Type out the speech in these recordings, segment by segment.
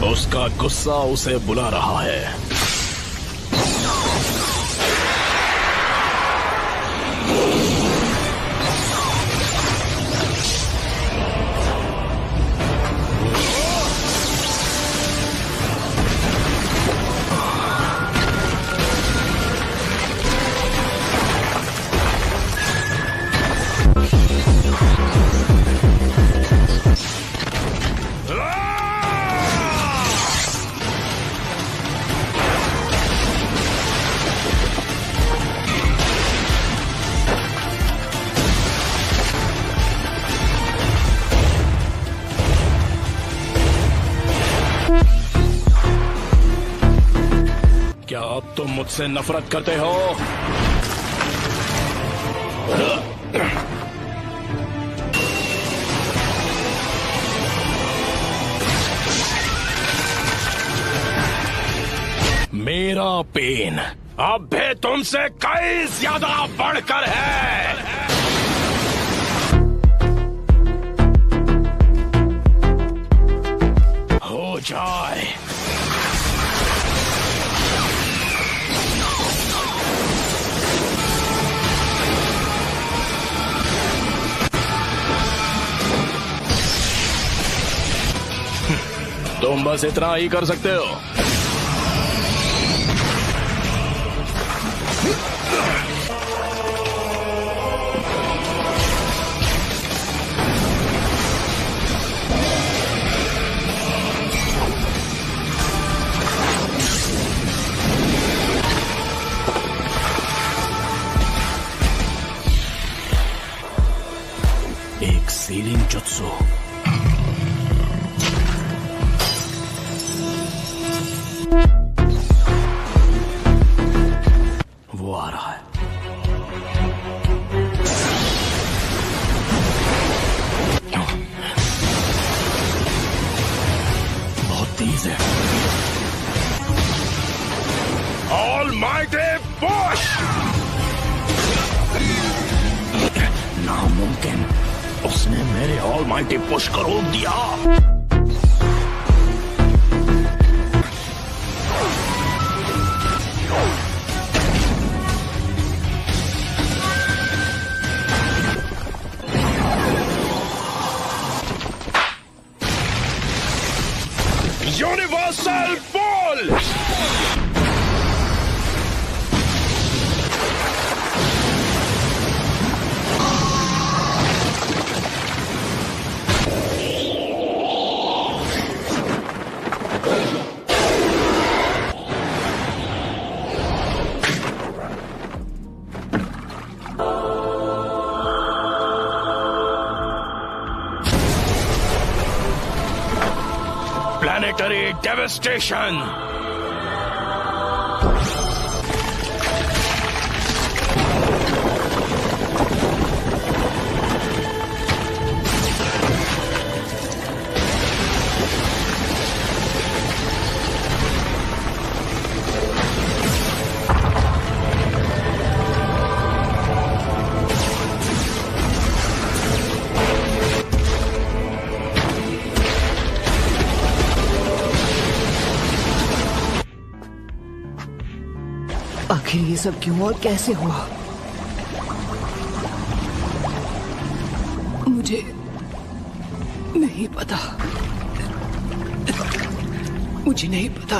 उसका गुस्सा उसे बुला रहा है। क्या अब तुम मुझसे नफरत करते हो? मेरा पेन अब भी तुमसे कई ज्यादा बढ़कर है। हो जाए। तुम बस इतना ही कर सकते हो। एक सीलिंग जुत्सु। वो आ रहा है। बहुत तेज है। Almighty push. नामुमकिन, उसने मेरे ऑलमाइटी पुश को रोक दिया। Universal ball. Planetary devastation. आखिर ये सब क्यों और कैसे हुआ? मुझे नहीं पता। मुझे नहीं पता।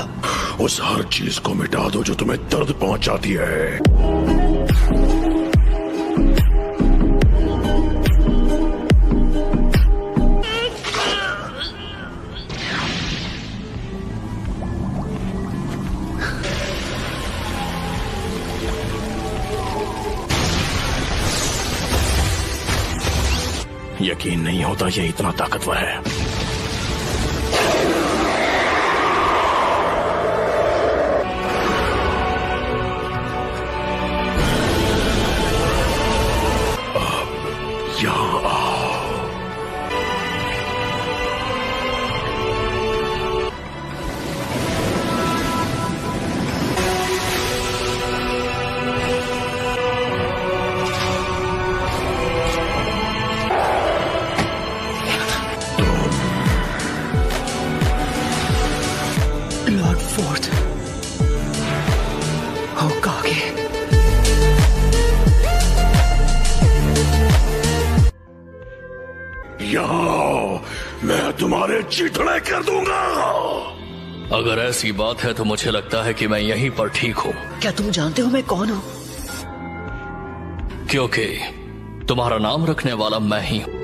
उस हर चीज को मिटा दो जो तुम्हें दर्द पहुंचाती है। यकीन नहीं होता ये इतना ताकतवर है। यहाँ आओ। यहाँ मैं तुम्हारे चीथड़े कर दूंगा। अगर ऐसी बात है तो मुझे लगता है कि मैं यहीं पर ठीक हूँ, क्या तुम जानते हो मैं कौन हूँ? क्योंकि तुम्हारा नाम रखने वाला मैं ही हूँ।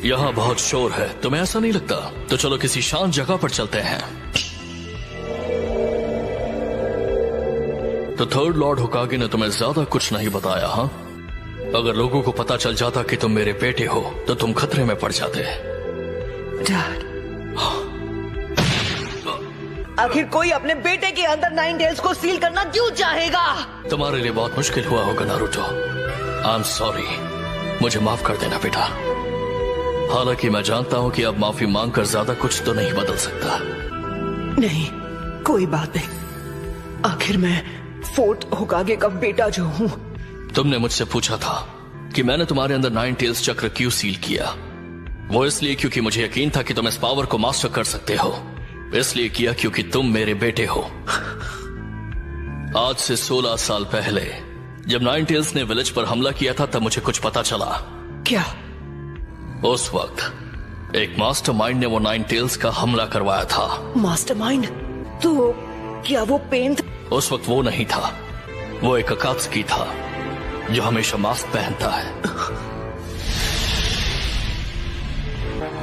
यहाँ बहुत शोर है, तुम्हें ऐसा नहीं लगता? तो चलो किसी शांत जगह पर चलते हैं। तो थर्ड लॉर्ड होकागे ने तुम्हें ज्यादा कुछ नहीं बताया, हाँ? अगर लोगों को पता चल जाता कि तुम मेरे बेटे हो तो तुम खतरे में पड़ जाते। डैड, आखिर कोई अपने बेटे के अंदर नाइन टेल्स को सील करना क्यों चाहेगा? तुम्हारे लिए बहुत मुश्किल हुआ होगा नारुतो। आई एम सॉरी, मुझे माफ कर देना बेटा। हालांकि मैं जानता हूँ कि अब माफी मांगकर ज्यादा कुछ तो नहीं बदल सकता। नहीं, कोई बात नहीं। आखिर मैं फोर्थ होकागे का बेटा जो हूँ। तुमने मुझसे पूछा था कि मैंने तुम्हारे अंदर नाइन टेल्स चक्र क्यों सील किया। वो इसलिए क्योंकि मुझे यकीन था कि तुम इस पावर को मास्टर कर सकते हो। इसलिए किया क्योंकि तुम मेरे बेटे हो। आज से 16 साल पहले जब नाइन टेल्स ने विलेज पर हमला किया था तब मुझे कुछ पता चला। क्या? उस वक्त एक मास्टरमाइंड ने वो नाइन टेल्स का हमला करवाया था। मास्टरमाइंड? तो क्या वो पेन था? उस वक्त वो नहीं था, वो एक अकात्सुकी था जो हमेशा मास्क पहनता है।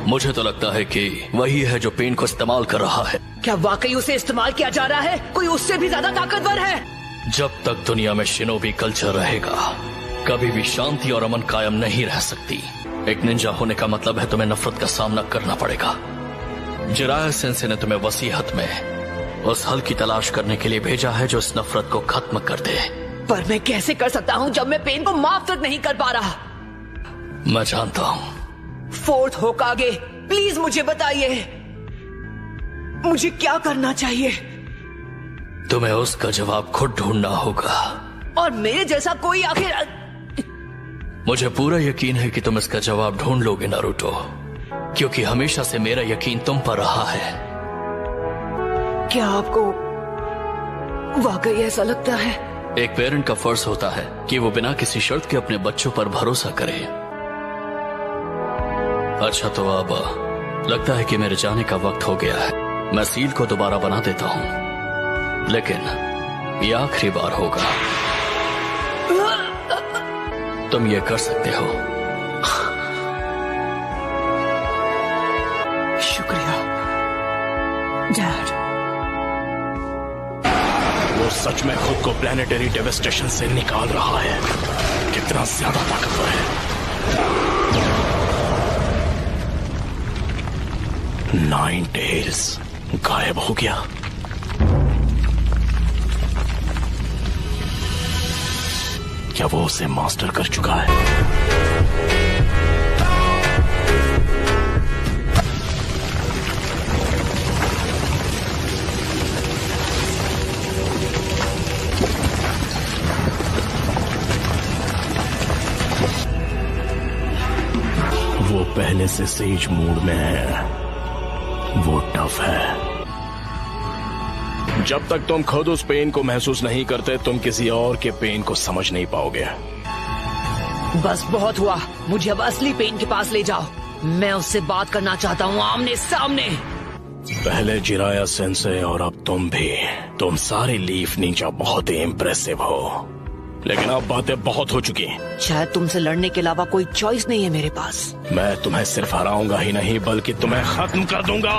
मुझे तो लगता है कि वही है जो पेन को इस्तेमाल कर रहा है। क्या वाकई उसे इस्तेमाल किया जा रहा है? कोई उससे भी ज्यादा ताकतवर है? जब तक दुनिया में शिनोबी कल्चर रहेगा कभी भी शांति और अमन कायम नहीं रह सकती। एक निंजा होने का मतलब है तुम्हें नफरत का सामना करना पड़ेगा। जिराया सेंसे ने तुम्हें वसीयत में उस हल की तलाश करने के लिए भेजा है जो इस नफरत को खत्म कर दे। पर मैं कैसे कर सकता हूँ जब मैं पेन को माफ तक नहीं कर पा रहा? मैं जानता हूँ। फोर्थ होकागे, प्लीज मुझे बताइए, मुझे क्या करना चाहिए? तुम्हें उसका जवाब खुद ढूंढना होगा। और मेरे जैसा कोई आखिर? मुझे पूरा यकीन है कि तुम इसका जवाब ढूंढ लोगे नारुतो, क्योंकि हमेशा से मेरा यकीन तुम पर रहा है। क्या आपको वाकई ऐसा लगता है? एक पेरेंट का फर्ज होता है कि वो बिना किसी शर्त के अपने बच्चों पर भरोसा करे। अच्छा तो अब लगता है कि मेरे जाने का वक्त हो गया है। मैं सील को दोबारा बना देता हूँ, लेकिन ये आखिरी बार होगा। तुम ये कर सकते हो। शुक्रिया डैड। वो सच में खुद को प्लेनेटरी डेवेस्टेशन से निकाल रहा है। कितना ज्यादा ताकतवर है। नाइन टेल्स गायब हो गया। क्या वो उसे मास्टर कर चुका है? वो पहले से सेज मूड में है। वो टफ है। जब तक तुम खुद उस पेन को महसूस नहीं करते तुम किसी और के पेन को समझ नहीं पाओगे। बस बहुत हुआ, मुझे अब असली पेन के पास ले जाओ। मैं उससे बात करना चाहता हूँ आमने सामने। पहले जिराया सेंसे और अब तुम भी। तुम सारे लीफ नींजा बहुत ही इम्प्रेसिव हो, लेकिन अब बातें बहुत हो चुकी। शायद तुमसे लड़ने के अलावा कोई चॉइस नहीं है मेरे पास। मैं तुम्हें सिर्फ हराऊंगा ही नहीं बल्कि तुम्हें खत्म कर दूंगा।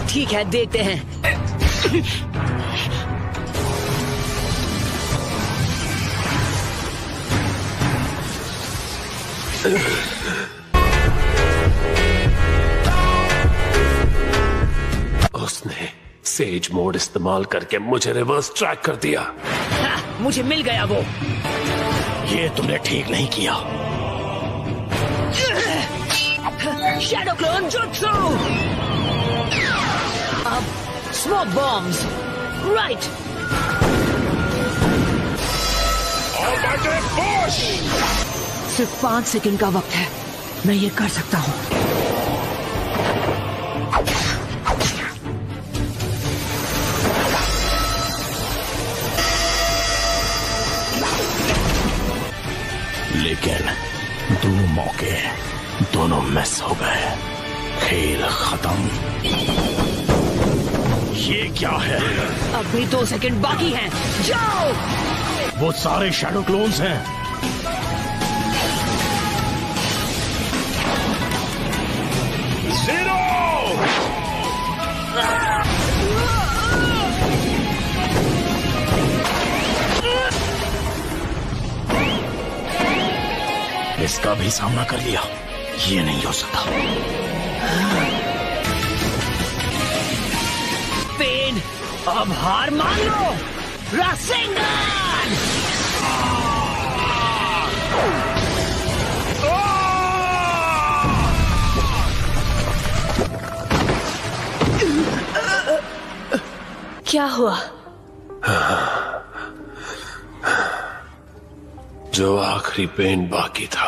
ठीक है, देखते हैं। उसने सेज मोड इस्तेमाल करके मुझे रिवर्स ट्रैक कर दिया। हाँ, मुझे मिल गया वो। ये तुमने ठीक नहीं किया। Shadow clone jutsu. अब स्मोक बॉम्ब्स। राइट। सिर्फ 5 सेकंड का वक्त है, मैं ये कर सकता हूँ। लेकिन दोनों मौके दोनों मिस हो गए। खेल खत्म। ये क्या है? अभी 2 सेकंड बाकी हैं। जाओ। वो सारे शैडो क्लोन्स हैं। ज़ीरो! इसका भी सामना कर लिया। ये नहीं हो सकता। पेन, अब हार मान लो। रासेंगन! क्या हुआ? जो आखिरी पेन बाकी था